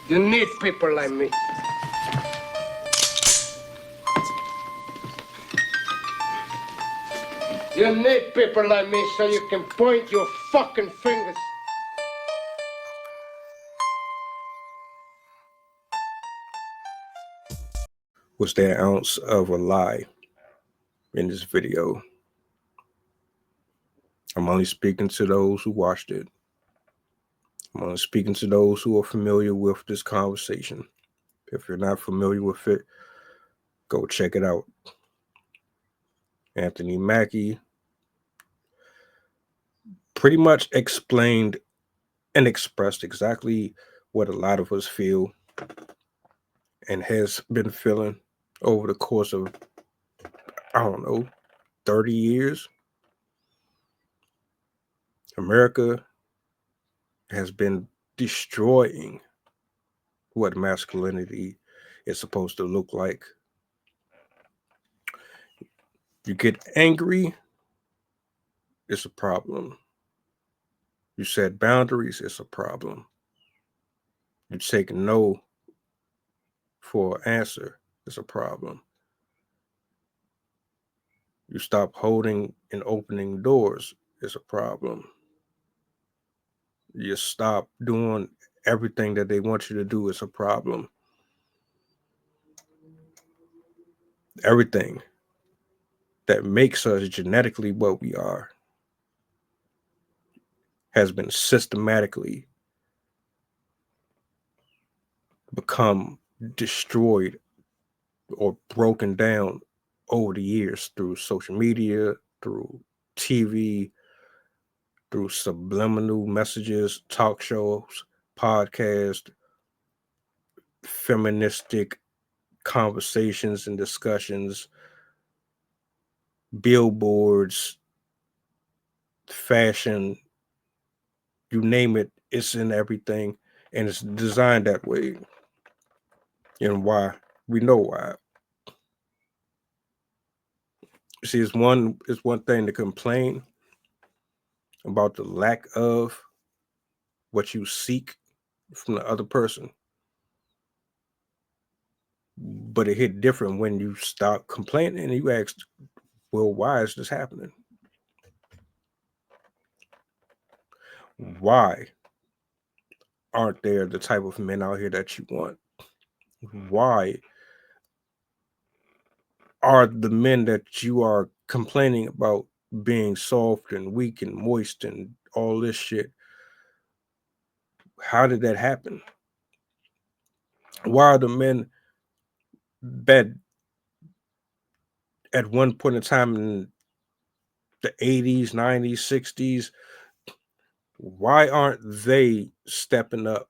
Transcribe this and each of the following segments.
You need people like me. You need people like me so you can point your fucking fingers. Was there an ounce of a lie in this video? I'm only speaking to those who watched it. I'm only speaking to those who are familiar with this conversation. If you're not familiar with it, go check it out. Anthony Mackie pretty much explained and expressed exactly what a lot of us feel and has been feeling over the course of, 30 years. America has been destroying what masculinity is supposed to look like. You get angry, it's a problem. You set boundaries, it's a problem. You take no for an answer, it's a problem. You stop holding and opening doors, it's a problem. You stop doing everything that they want you to do, it's a problem. Everything that makes us genetically what we are has been systematically become destroyed or broken down over the years through social media, through TV, through subliminal messages, talk shows, podcasts, feministic conversations and discussions, billboards, fashion, you name it, it's in everything, and it's designed that way. And why? We know why. See, it's one thing to complain about the lack of what you seek from the other person, but it hit different when you stop complaining and you ask, well, why is this happening? Why aren't there the type of men out here that you want? Why are the men that you are complaining about being soft and weak and moist and all this shit? How did that happen? Why are the men that at one point in time in the 80s, 90s, 60s, why aren't they stepping up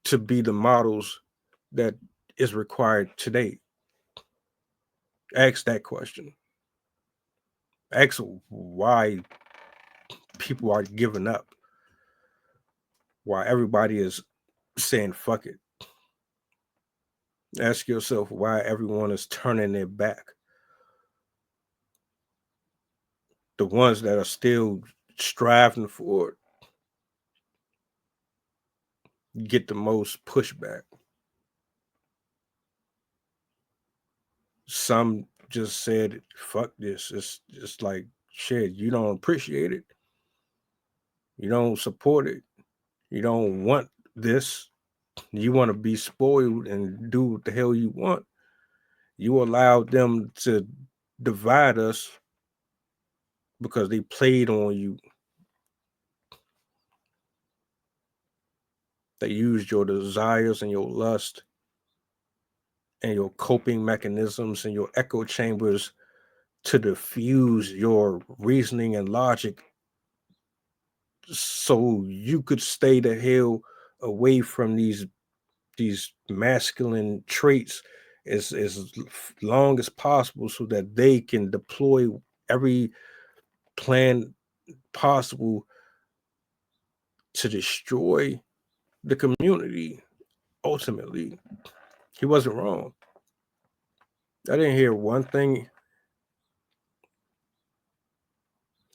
to be the models that is required today? Ask that question. Ask why people are giving up. Why everybody is saying fuck it. Ask yourself why everyone is turning their back. The ones that are still striving for it get the most pushback. Some just said, fuck this. It's just like, shit, you don't appreciate it. You don't support it. You don't want this. You want to be spoiled and do what the hell you want. You allowed them to divide us because they played on you. They used your desires and your lust and your coping mechanisms and your echo chambers to diffuse your reasoning and logic so you could stay the hell away from these masculine traits as long as possible so that they can deploy every plan possible to destroy the community. Ultimately, he wasn't wrong. I didn't hear one thing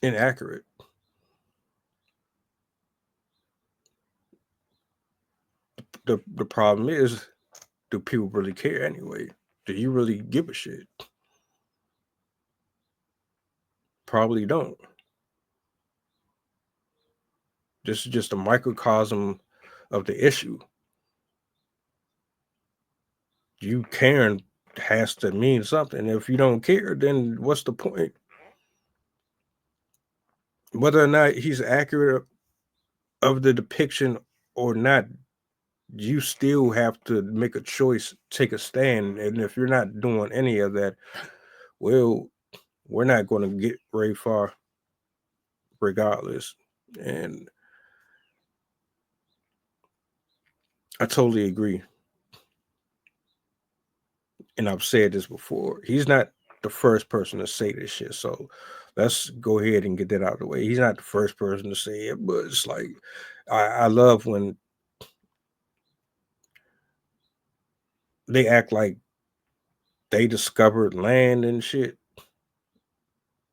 inaccurate. the problem is, do people really care anyway? Do you really give a shit? Probably don't. This is just a microcosm of the issue. You caring has to mean something. If you don't care, then what's the point? Whether or not he's accurate of the depiction or not, you still have to make a choice, take a stand. And if you're not doing any of that, well, we're not going to get very far regardless. And I totally agree. And I've said this before. He's not the first person to say this shit. So let's go ahead and get that out of the way. He's not the first person to say it, but it's like, I love when they act like they discovered land and shit.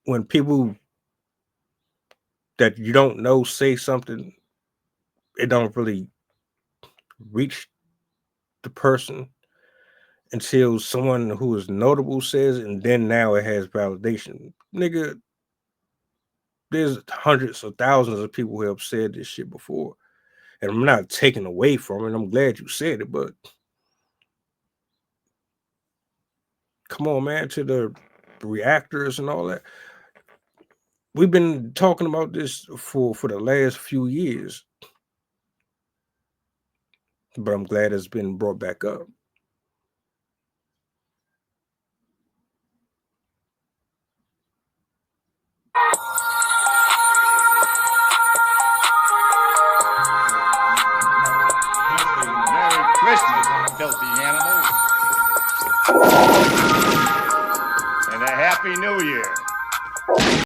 When people that you don't know say something, it don't really reach the person until someone who is notable says, and then now it has validation. Nigga, there's hundreds of thousands of people who have said this shit before. And I'm not taking away from it. I'm glad you said it, but come on, man, to the reactors and all that. We've been talking about this for the last few years, but I'm glad it's been brought back up. Merry Christmas, filthy animals. And a Happy New Year.